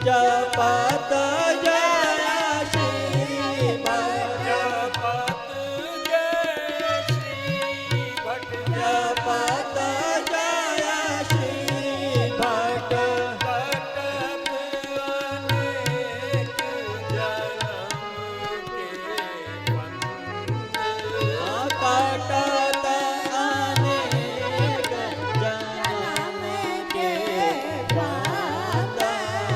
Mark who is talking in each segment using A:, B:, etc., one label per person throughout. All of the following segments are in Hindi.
A: जपत जय श्री भट्ट
B: जपत जय श्री भट्ट
A: जपत जय श्री भट्ट
B: कटत अनेक जन्म के बंध
A: कटत अनेक जन्म के बंधन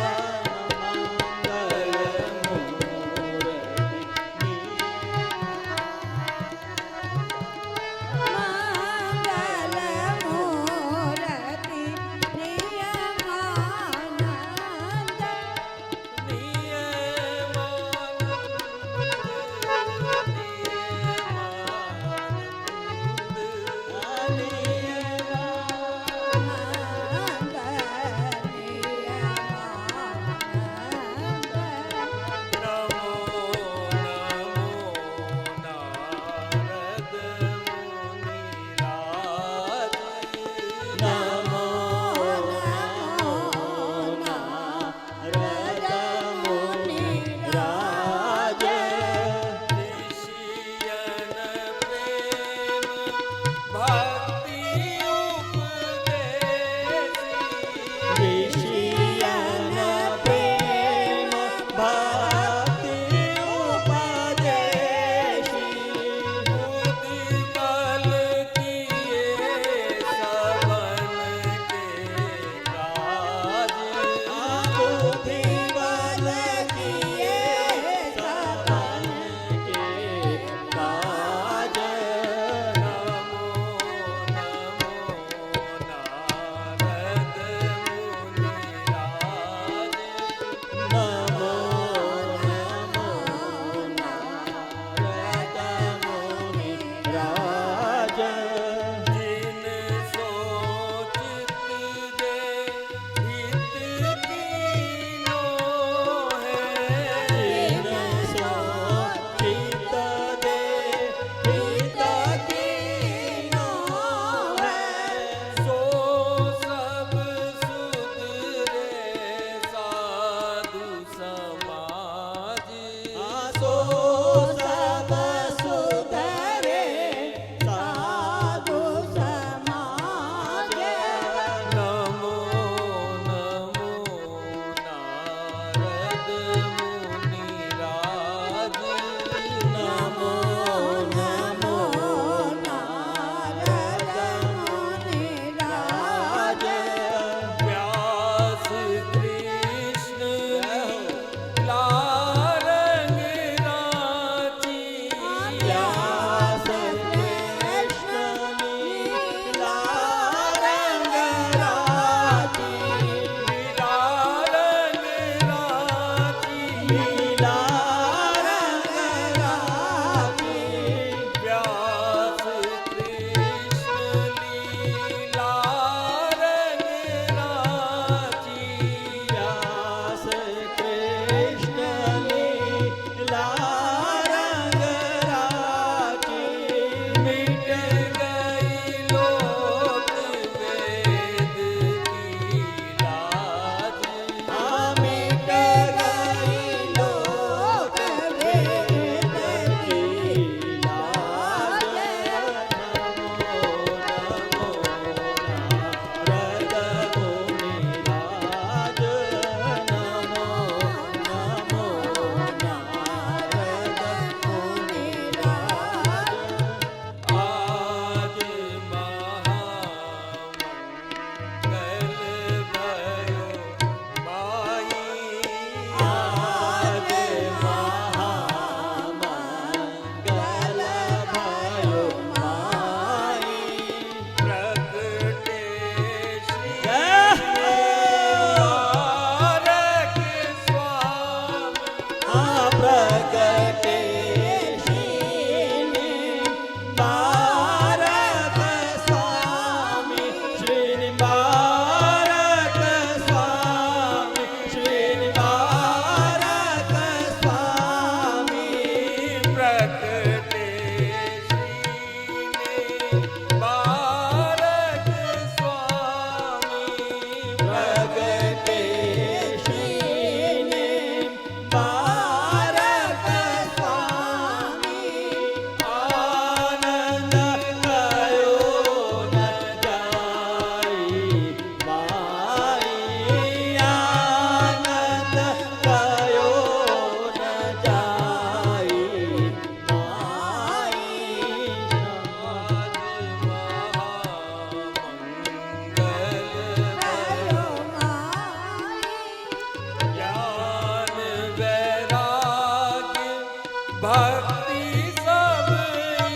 B: भक्ति सब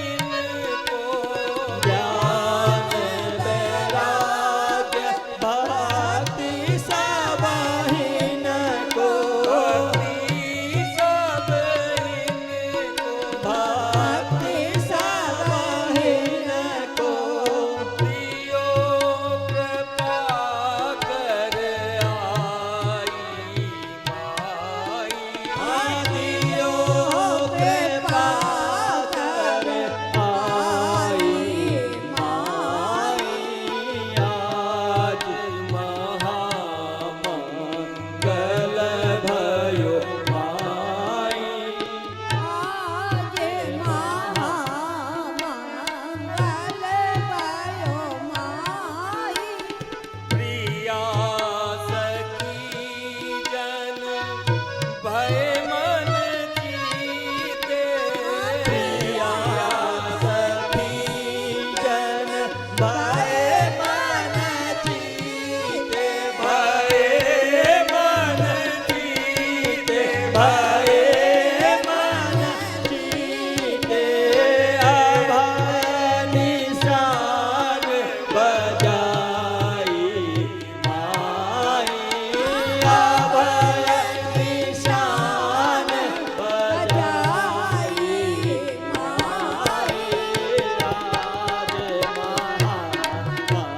B: इनको
A: ज्ञान वैराग्य भक्ति सब इनको
B: भक्ति सब इनको
A: भक्ति सब इनको
B: दियो कृपा कर आई माई
A: आदियो कृपा कर आई माई आज महामंगल भयो माई
C: आज महामंगल भयो माई
B: प्रिया सखी जन भय मन जीते
A: प्रिया सखी जन भय मन जीते
B: भय मन जीते
A: भय मन जीते अभय निशान बजाई माई अभय निशान बजाई माई आज महामंगल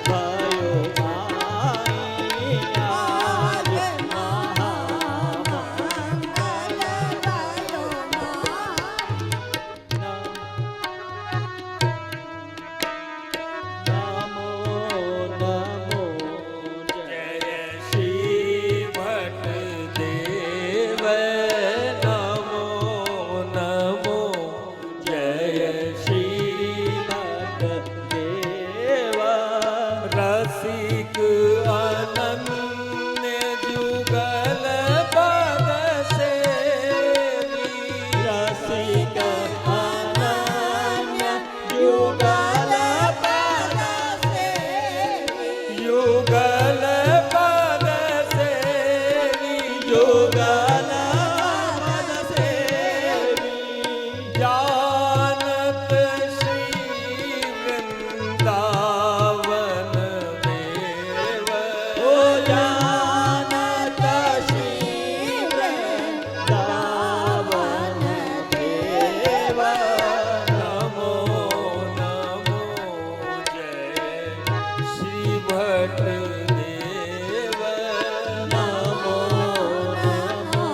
A: भयो माई आज महामंगल
C: भयो माई
A: नमो नमो
B: जय श्री भट देव नमो नमो जय श्री
A: भगदेव
B: रसिक अनन्य जुगल पद सेवी
A: रसिक अनन्य युगल पद सेवी
B: युगल पद सेवी
A: युगल पद सेवी
B: जानत श्री वृंदावन देव
A: ओ जानत श्री वृंदावन देव
B: नमो नमो जय श्री भट देव
A: नमो नमो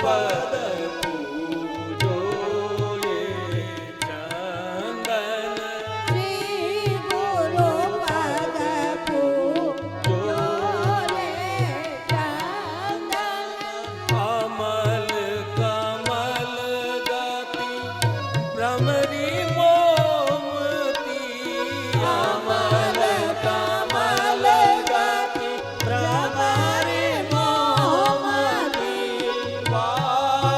B: પદ પૂજો રે ચંદન
C: શ્રી ગુરુ પદ પૂજો રે ચંદન
B: અમલ કમલ ગતિ ભ્રમરી મોમતી
A: અમલ કમલ ગતિ ભ્રમરી મોમતી
B: વા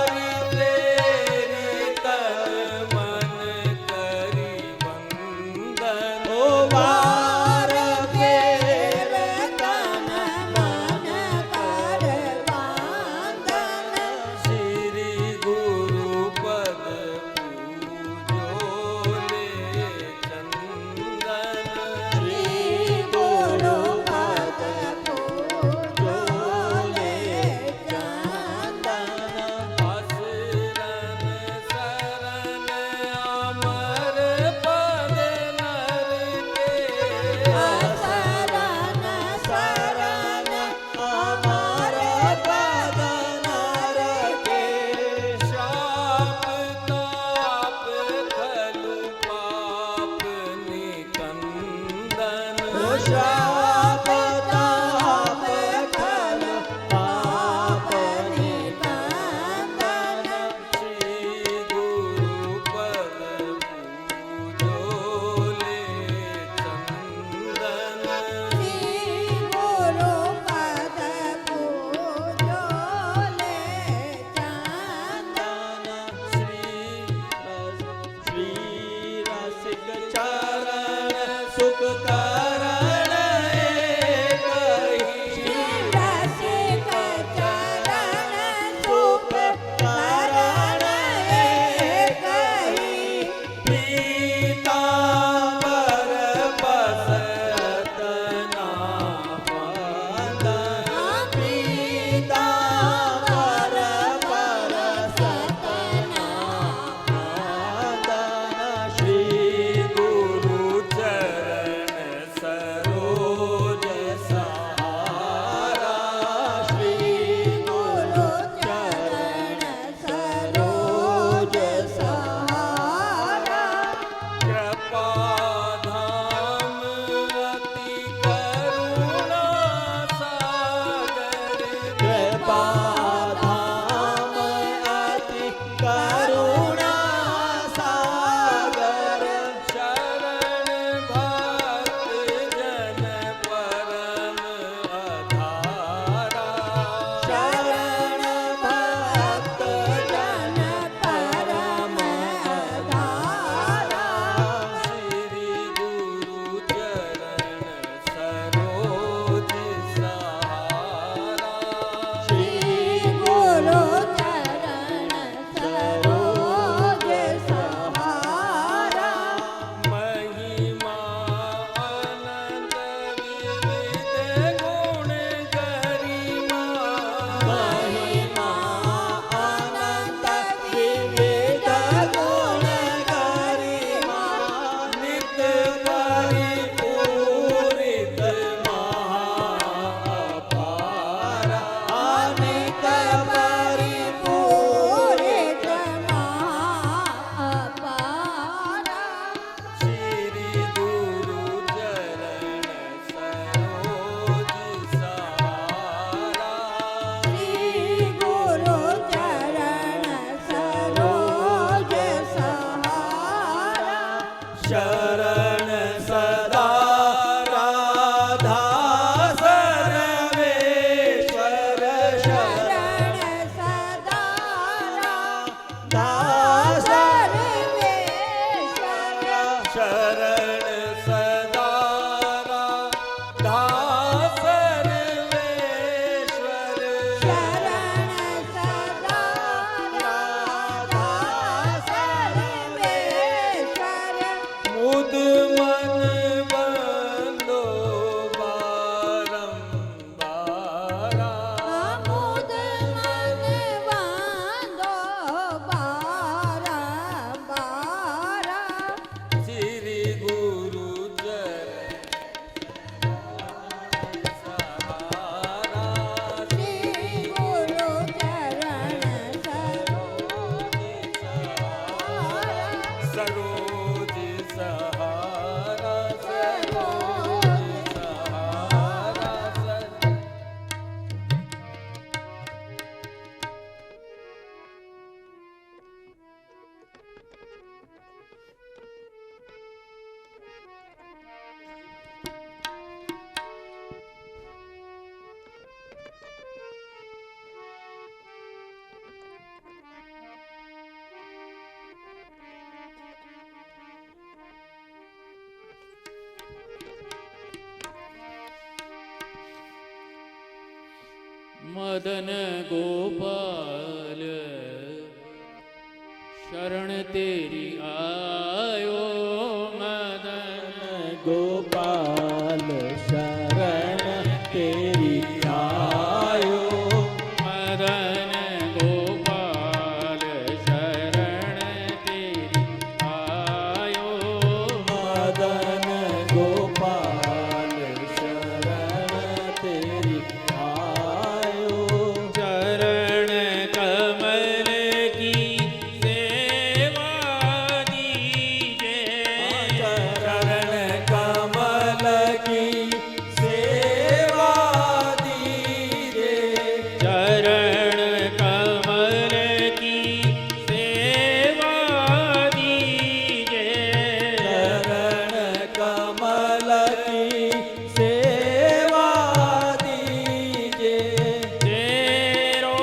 A: मदन गोपाल शरण तेरी आयो मदन
B: गोपाल शरण तेरी आयो
A: मदन गोपाल शरण तेरी आयो
B: मदन गोपाल शरण तेरी आयो
A: चरण कमल की सेवा दीजे
B: चरण कमल की सेवा दीजे
A: चरण कमल की सेवा दीजे
B: चरण कमल की सेवा दीजे
A: तेरो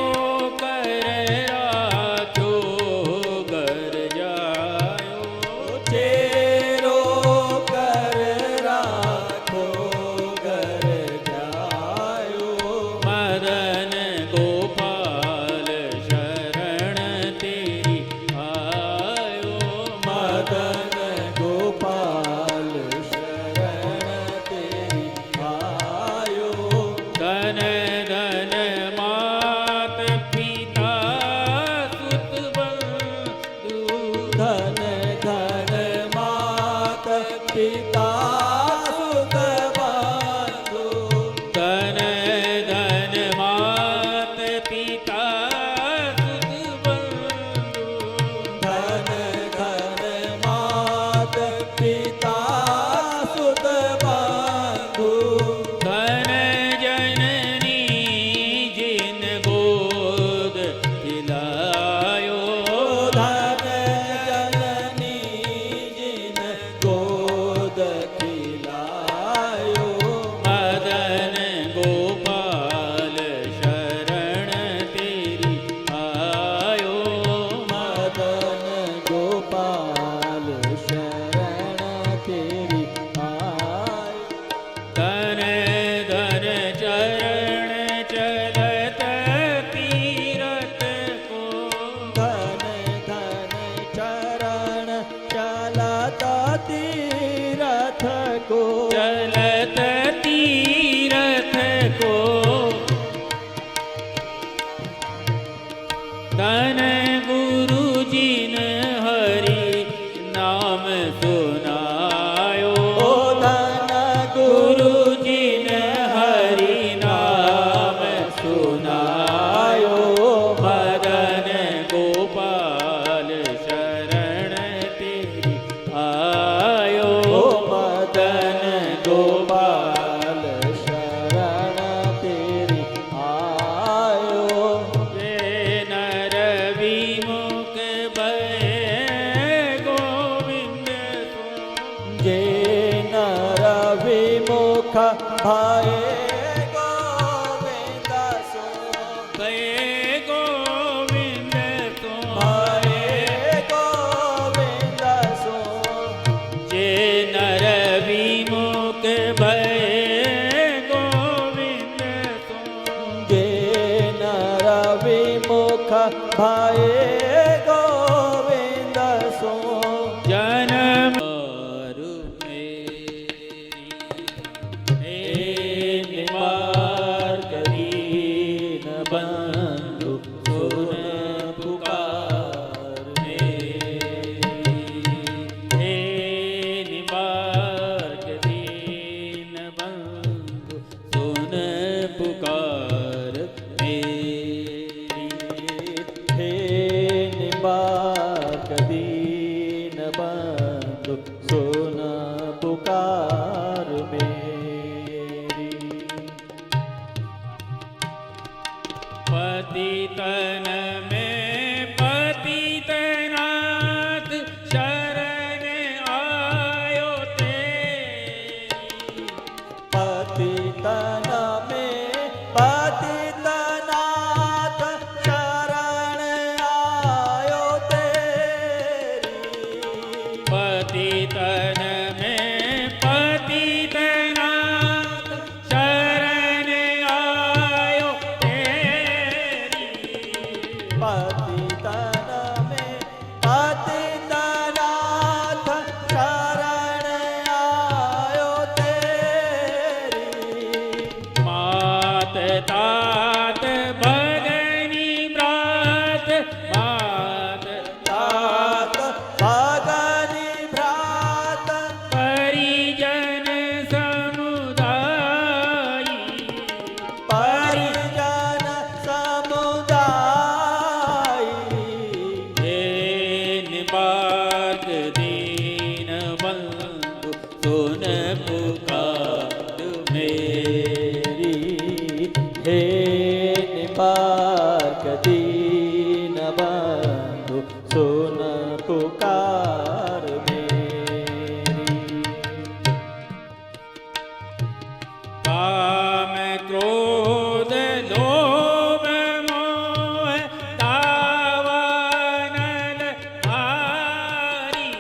A: कर राख्यो घर जायो
B: तेरो कर राखो घर जायो
A: मदन गोपाल शरण तेरी आयो
B: मदन गोपाल शरण तेरी आयो
A: धन धन मात पिता सुत बंधु
B: धन धन मात पिता सुत बंधु
A: धन धन मात पिता सुत बंधु
B: धन धन मात पिता सुत बंधु
A: धन जननी जिन गोद खिलायो
B: धन जननी जिन गोद खिलायो
A: मदन गोपाल शरण तेरी आयो
B: मदन गोपाल शरण तेरी आय
A: धन धन चरण चलत तीरथ को
B: धन धन चरण चलता तीरथ को
A: चलत तीरथ को धन गुरु जिन हरि नाम सुनायो
B: ओ धन
A: गुरु जिन हरि नाम सुनायो मदन गोपाल शरण तेरी आयो
B: मदन गोपाल शरण तेरी आयो
A: ये नर विमुख भय गोविंद तुम
B: जे नर विमुख भाए गोविंद सो
A: भय गोविंद तुम
B: भाए गोविंद सो
A: जे नर विमुख भय गोविंद तुम
B: जे नर विमुख भाए गोविंद सो
A: जन्म
B: मार्ग दीन बंधु सुन पुकार
A: हे निबार्क दीन बंधु सुन पुकार मेरी
B: हे निबार्क दीन बंधु सुन पुकार मेरी
A: पतितन में पतितनाथ शरण आयो तेरी
B: पतितन में पतितनाथ शरण आयो तेरी
A: पतितन में पतितनाथ शरण आयो तेरी
B: पतितन में पतितनाथ शरण आयो तेरी
A: मात तात भगनी व्रत मात
B: तात भगनि भ्रात
A: परिजन समुदाय
B: परिजन समुदाय
A: हे निपात दीन बंधु सुन पुकार मेरी
B: हे निपाक दीन बंधु सुन पुकार मेरी
A: काम क्रोध लोभ मोह दावानल हारी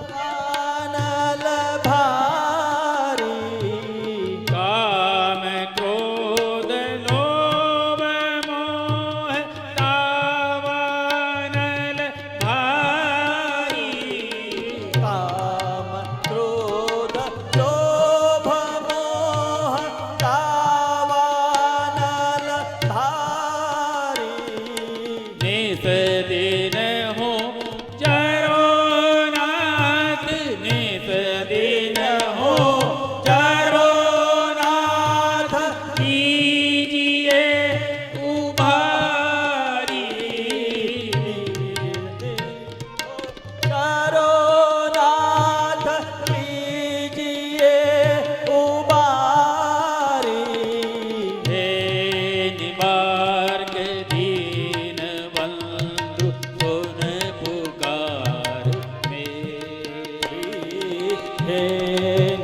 B: वानल भारी
A: काम क्रोध लोभ मोह दावानल भारी
B: काम क्रोध लोभ मोह दावानल धारी
A: निस दिन हो जरो नाथ निस दिन हो
B: जरो नाथ
A: कीजिए उभारी
B: जरो नाथ कीजिए उबारी
A: हे निबार्क दीन बंधु सुन पुकार मेरी
B: हे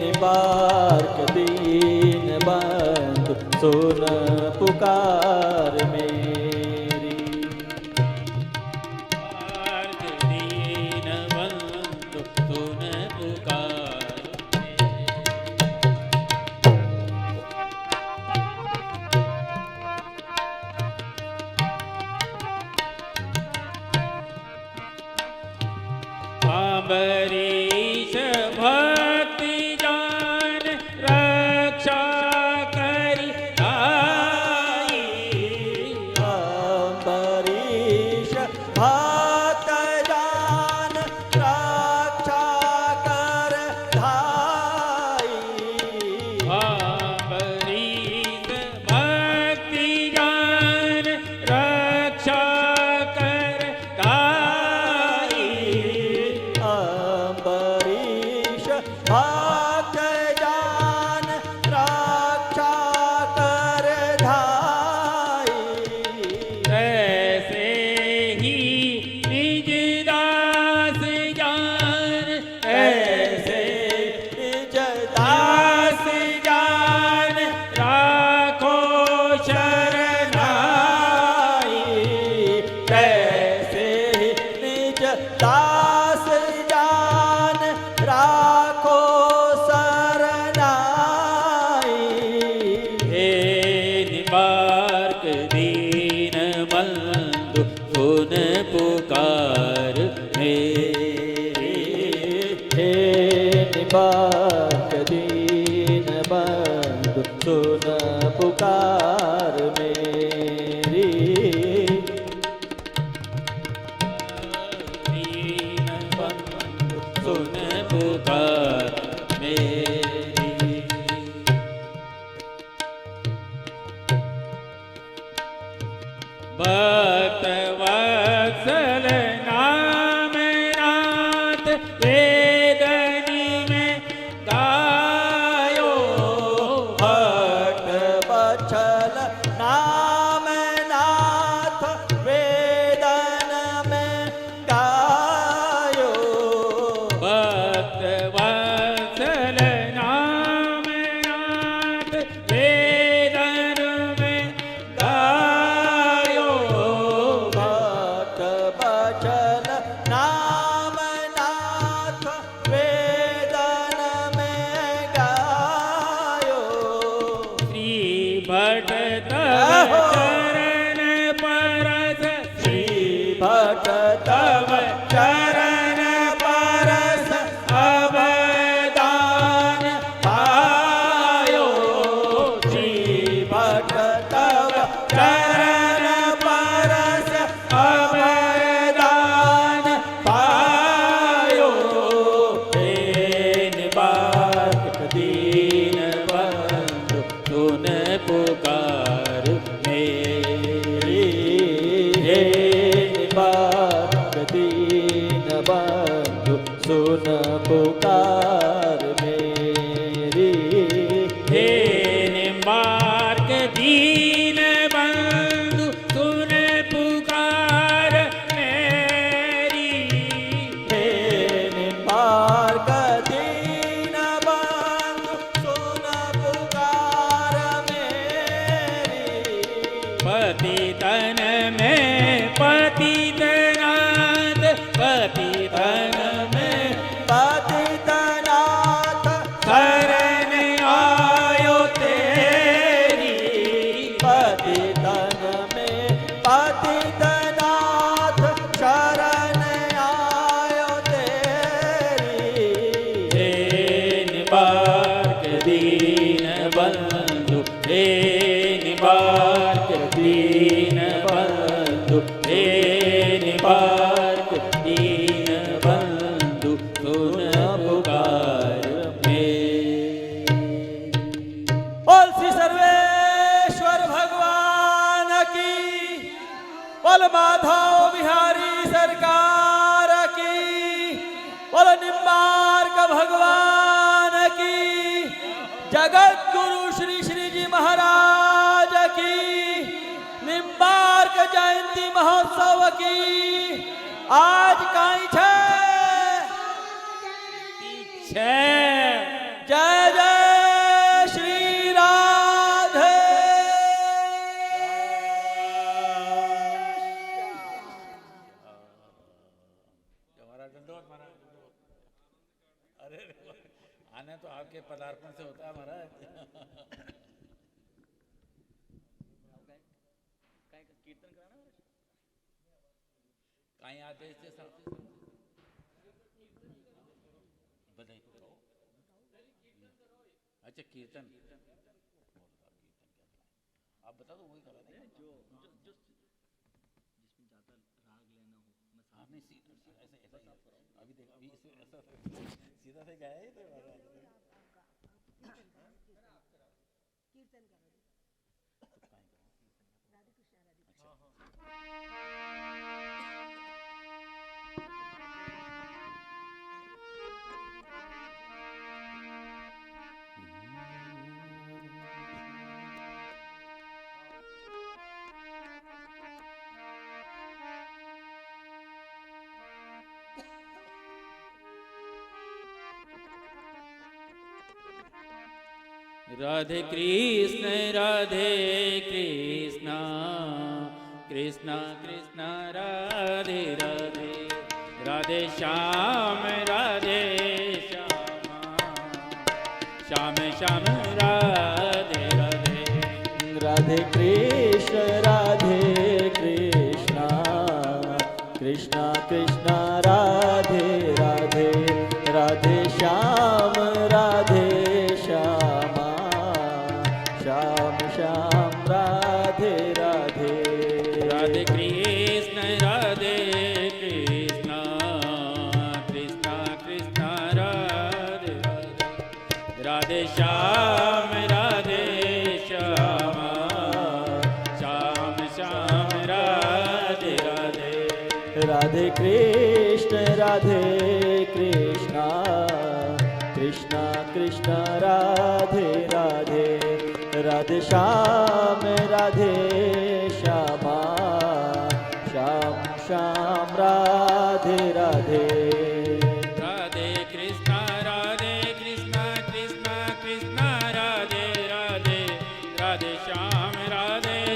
B: निबार्क दीन बंधु सुन पुकार मेरी
A: निबार्क दीन बंधु सुन पुकार अम्बरीश भक्ति जान रक्षा करी आई
B: अम्बरीश भक्त जान रक्षा कर धाई
A: अम्बरीश भक्ति जान रक्षा कर दाई
B: अम्बरीश भक्त जान रक्षा कर धाई
A: ऐसे ही निज दास जान ऐसे
B: निज
A: दास जान राखो शरणाई
B: कैसे निज दास जान राखो सरनाई
A: हे निबार्क दीन बंधु सुन पुकार मेरी
B: हे निबाक दीन बंधु सुन पुकार मेरी
A: दीन बंधु सुन पुकार मेरी भक्त वत्सल नाम नाथ वेदनी में गायो
B: भक्त
A: भट्ट तव चरण परस
B: श्री भट्ट तव चरण परस अवदान पायो श्री भट्ट तव चरण परस अवदान पायो
A: हे निबारक दीन बंधु सुन पुकार मेरी
B: हे निबारक दीन बंधु सुन पुकार मेरी
A: हे निबारक दीन बंधु सुन पुकार मेरी
B: हे निबारक दीन बंधु सुन पुकार मेरी
A: पतितन में पतितनाथ पतितन में
B: पतितनाथ
A: शरण आयो तेरी
B: पतितन में पतितनाथ शरण आयो तेरी
A: हे निबारक दीन बंधु हे निबारक दीन बंधु हे निबारक दीन बंधु सुन पुकार मेरी।
B: बोल श्री सर्वेश्वर भगवान की बोल माधव बिहारी सरकार की बोल निम्बार्क भगवान की जगत गुरु श्री श्री जी महाराज की निम्बार्क जयंती महोत्सव की आज काई छे जय जय श्री राधे
A: अरे आने तो आपके पदार्पण से होता है महाराज। कहीं आते इससे बधाई करो। अच्छा कीर्तन आप बता दो वही करा देंगे जो जिसमें ज्यादा राग लेना हो आपने सीधा ऐसे ऐसा अभी देखा अभी इसे ऐसा सीधा से गाया ही तो
C: कीर्तन करो
A: राधे कृष्ण कृष्ण कृष्ण राधे राधे राधे श्याम श्याम श्याम राधे राधे
B: राधे कृष्ण कृष्ण कृष्ण राधे राधे राधे श्याम श्यामा श्याम श्याम राधे राधे
A: राधे कृष्ण कृष्ण कृष्ण राधे राधे राधे श्याम श्याम श्याम राधे राधे
B: राधे कृष्ण कृष्ण कृष्ण राधे राधे राधे श्याम श्यामा श्याम श्याम राधे राधे
A: राधे कृष्ण कृष्ण कृष्ण राधे राधे राधे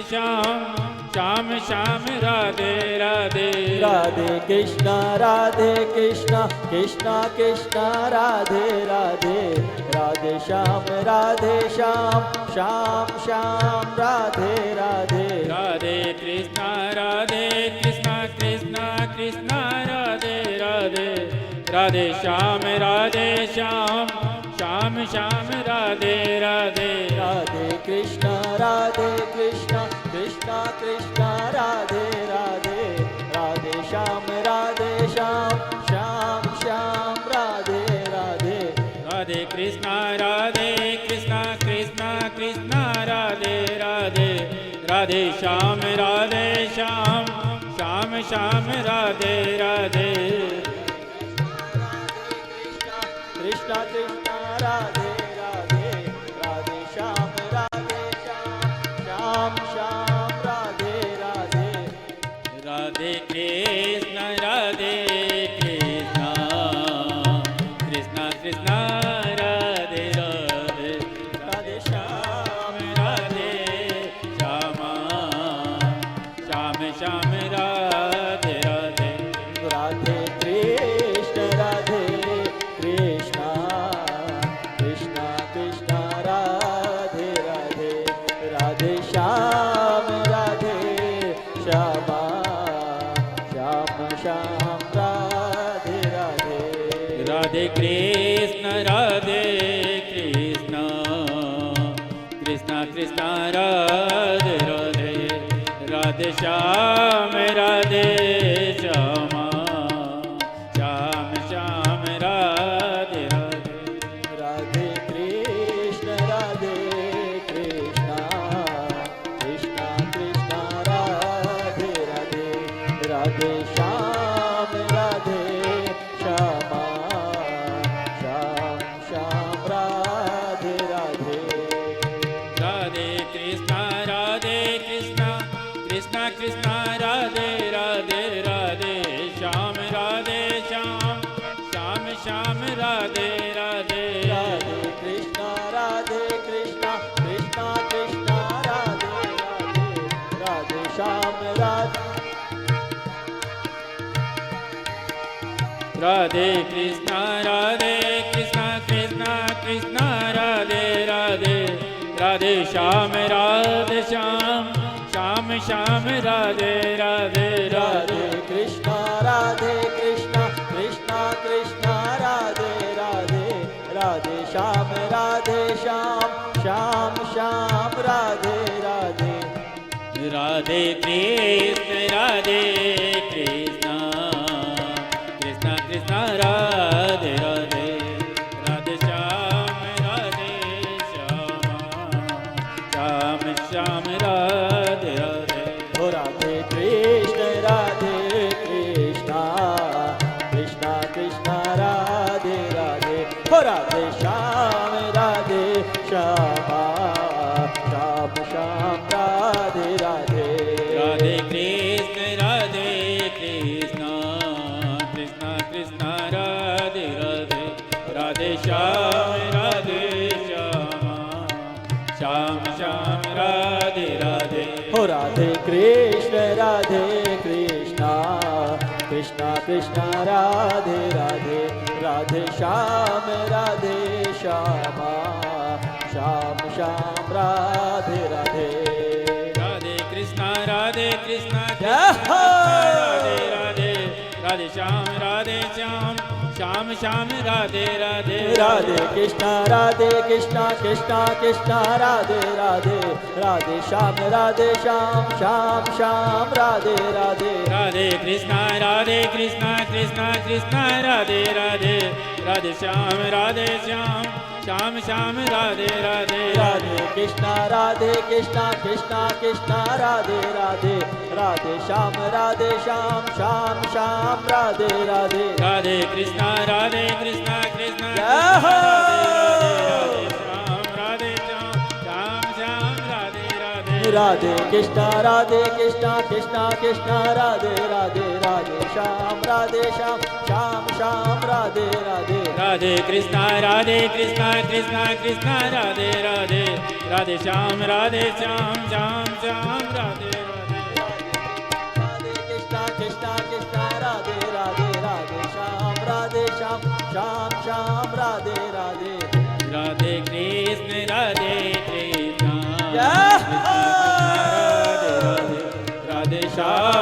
A: श्याम श्याम
D: श्याम राधे राधे
B: राधे कृष्ण कृष्ण कृष्ण राधे राधे राधे श्याम श्याम श्याम राधे राधे
D: राधे कृष्ण कृष्ण कृष्ण राधे राधे राधे श्याम श्याम श्याम श्याम राधे राधे
B: राधे कृष्ण कृष्ण कृष्ण कृष्ण राधे राधे राधे श्याम श्याम श्याम राधे राधे
D: राधे कृष्ण कृष्ण कृष्ण राधे राधे राधे श्याम श्याम श्याम श्याम राधे राधे
B: कृष्ण कृष्ण राधे राधे राधे श्याम श्याम श्याम राधे राधे
D: राधे कृष्ण कृष्ण कृष्ण कृष्ण राधे राधे
B: राधे श्याम
D: राधे श्याम श्याम श्याम राधे राधे
B: राधे कृष्ण कृष्ण कृष्ण कृष्ण राधे राधे राधे श्याम श्याम श्याम श्याम राधे राधे
D: राधे कृष्ण कृष्ण कृष्ण कृष्ण राधे राधे राधे श्याम श्याम श्याम श्याम राधे राधे
B: राधे कृष्ण कृष्ण कृष्ण कृष्ण राधे राधे राधे श्याम श्याम श्याम श्याम राधे राधे
D: राधे कृष्ण कृष्ण कृष्ण कृष्ण राधे राधे राधे श्याम श्याम श्याम श्याम राधे राधे
B: राधे कृष्ण कृष्ण कृष्ण कृष्ण राधे राधे राधे श्याम
D: राधे कृष्ण कृष्ण कृष्ण राधे राधे राधे श्याम श्याम श्याम श्याम राधे राधे
B: राधे कृष्ण कृष्ण कृष्ण राधे राधे राधे श्याम श्याम श्याम राधे राधे
D: राधे कृष्ण कृष्ण कृष्ण कृष्ण राधे राधे राधे श्याम श्याम श्याम राधे राधे
B: हो राधे कृष्ण कृष्ण कृष्ण राधे राधे हो राधे श्याम श्याम श्याम श्याम राधे राधे
D: राधे कृष्ण कृष्ण कृष्ण कृष्ण राधे राधे राधे श्याम श्याम श्याम राधे राधे
B: हो राधे कृष्ण कृष्ण कृष्ण राधे राधे राधे श्याम श्याम श्याम श्याम राधे राधे
D: राधे कृष्ण
B: जय हो!
D: राधे राधे राधे श्याम श्याम श्याम राधे राधे
B: राधे कृष्ण कृष्ण कृष्ण राधे राधे राधे श्याम श्याम श्याम राधे राधे
D: राधे कृष्ण कृष्ण कृष्ण राधे राधे राधे श्याम श्याम श्याम राधे राधे
B: राधे कृष्ण कृष्ण कृष्ण राधे राधे राधे श्याम श्याम श्याम राधे राधे
D: राधे कृष्ण कृष्ण
B: जय हो!
D: राधे श्याम श्याम राधे राधे
B: राधे कृष्ण कृष्ण कृष्ण राधे राधे राधे श्याम श्याम श्याम राधे राधे
D: राधे कृष्ण कृष्ण कृष्ण राधे राधे राधे श्याम श्याम श्याम राधे राधे
B: श्याम श्याम राधे राधे
D: राधे कृष्ण राधे कृष्ण
B: जय हो।
D: राधे राधे राधे श्याम